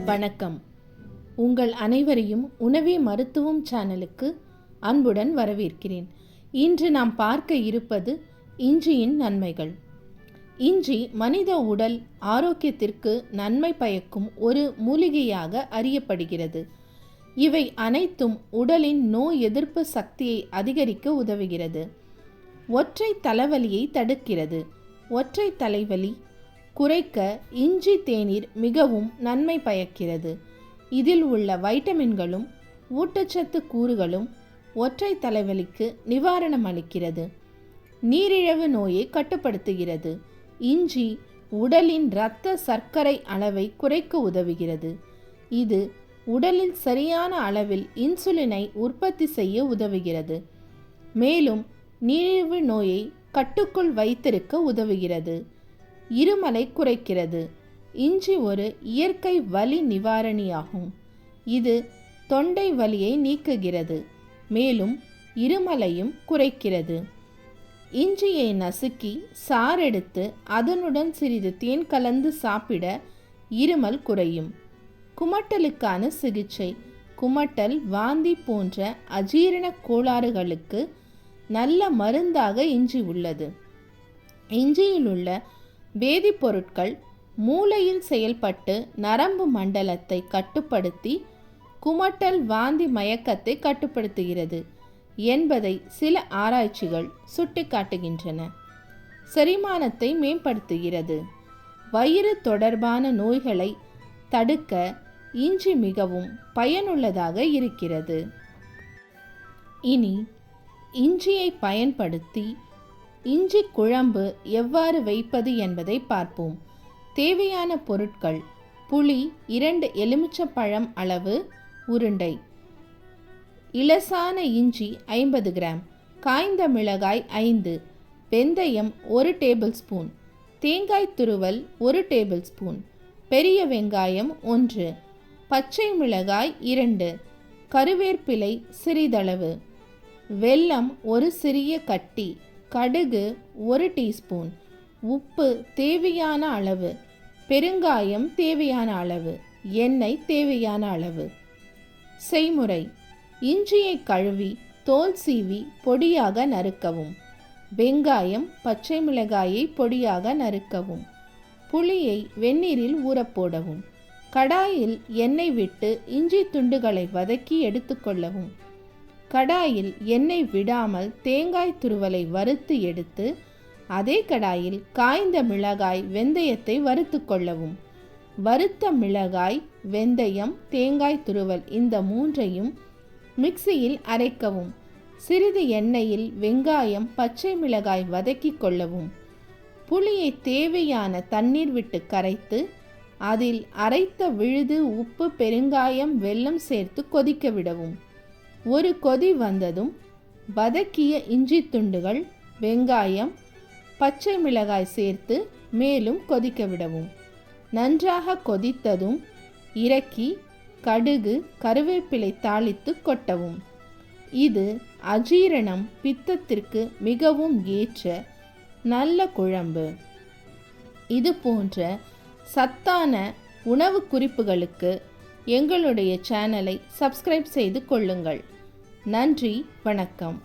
வணக்கம். உங்கள் அனைவரையும் உணவே மருத்துவம் சேனலுக்கு அன்புடன் வரவேற்கிறேன். இன்று நாம் பார்க்க இருப்பது இஞ்சியின் நன்மைகள். இஞ்சி மனித உடல் ஆரோக்கியத்திற்கு நன்மை பயக்கும் ஒரு மூலிகையாக அறியப்படுகிறது. இவை அனைத்தும் உடலின் நோய் எதிர்ப்பு சக்தியை அதிகரிக்க உதவுகிறது. ஒற்றை தலைவலியை தடுக்கிறது. ஒற்றை தலைவலி குறைக்க இஞ்சி தேநீர் மிகவும் நன்மை பயக்கிறது. இதில் உள்ள வைட்டமின்களும் ஊட்டச்சத்து கூறுகளும் ஒற்றை தலைவலிக்கு நிவாரணம் அளிக்கிறது. நீரிழிவு நோயை கட்டுப்படுத்துகிறது. இஞ்சி உடலின் இரத்த சர்க்கரை அளவை குறைக்க உதவுகிறது. இது உடலில் சரியான அளவில் இன்சுலினை உற்பத்தி செய்ய உதவுகிறது. மேலும் நீரிழிவு நோயை கட்டுக்குள் வைத்திருக்க உதவுகிறது. இருமலை குறைக்கிறது. இஞ்சி ஒரு இயற்கை வலி நிவாரணியாகும். இது தொண்டை வலியை நீக்குகிறது. மேலும் இருமலையும் குறைக்கிறது. இஞ்சியை நசுக்கி சாறெடுத்து அதனுடன் சிறிது தேன் கலந்து சாப்பிட இருமல் குறையும். குமட்டலுக்கான சிகிச்சை. குமட்டல், வாந்தி போன்ற அஜீரண கோளாறுகளுக்கு நல்ல மருந்தாக இஞ்சி உள்ளது. இஞ்சியில் உள்ள வேதிப்பொருட்கள் மூளையில் செயல்பட்டு நரம்பு மண்டலத்தை கட்டுப்படுத்தி குமட்டல், வாந்தி, மயக்கத்தை கட்டுப்படுத்துகிறது என்பதை சில ஆராய்ச்சிகள் சுட்டிக்காட்டுகின்றன. செரிமானத்தை மேம்படுத்துகிறது. வயிறு தொடர்பான நோய்களை தடுக்க இஞ்சி மிகவும் பயனுள்ளதாக இருக்கிறது. இனி இஞ்சியை பயன்படுத்தி இஞ்சி குழம்பு எவ்வாறு வைப்பது என்பதை பார்ப்போம். தேவையான பொருட்கள்: புளி 2 எலுமிச்சம்பழம் அளவு உருண்டை, இலசான இஞ்சி 50 கிராம், காய்ந்த மிளகாய் 5, வெந்தயம் 1 டேபிள் ஸ்பூன், தேங்காய் துருவல் 1 டேபிள் ஸ்பூன், பெரிய வெங்காயம் 1, பச்சை மிளகாய் 2, கருவேப்பிலை சிறிதளவு, வெல்லம் ஒரு சிறிய கட்டி, கடுகு 1 டீஸ்பூன், உப்பு தேவையான அளவு, பெருங்காயம் தேவையான அளவு, எண்ணெய் தேவையான அளவு. செய்முறை: இஞ்சியை கழுவி தோல் சீவி பொடியாக நறுக்கவும். வெங்காயம், பச்சை மிளகாயை பொடியாக நறுக்கவும். புளியை வெந்நீரில் ஊறப்போடவும். கடாயில் எண்ணெய் விட்டு இஞ்சி துண்டுகளை வதக்கி எடுத்துக்கொள்ளவும். கடாயில் எண்ணெய் விடாமல் தேங்காய் துருவலை வறுத்து எடுத்து அதே கடாயில் காய்ந்த மிளகாய், வெந்தயத்தை வறுத்து கொள்ளவும். வறுத்த மிளகாய், வெந்தயம், தேங்காய் துருவல் இந்த மூன்றையும் மிக்சியில் அரைக்கவும். சிறிது எண்ணெயில் வெங்காயம், பச்சை மிளகாய் வதக்கி கொள்ளவும். புளியை தேவையான தண்ணீர் விட்டு கரைத்து அதில் அரைத்த விழுது, உப்பு, பெருங்காயம், வெல்லம் சேர்த்து கொதிக்க விடவும். ஒரு கொதி வந்ததும் வதக்கிய இஞ்சி துண்டுகள், வெங்காயம், பச்சை மிளகாய் சேர்த்து மேலும் கொதிக்க விடவும். நன்றாக கொதித்ததும் இறக்கி கடுகு, கருவேப்பிலை தாளித்து கொட்டவும். இது அஜீரணம், பித்தத்திற்கு மிகவும் ஏற்ற நல்ல குழம்பு. இது போன்ற சத்தான உணவு குறிப்புகளுக்கு எங்களுடைய சேனலை சப்ஸ்கிரைப் செய்து கொள்ளுங்கள். நன்றி, வணக்கம்.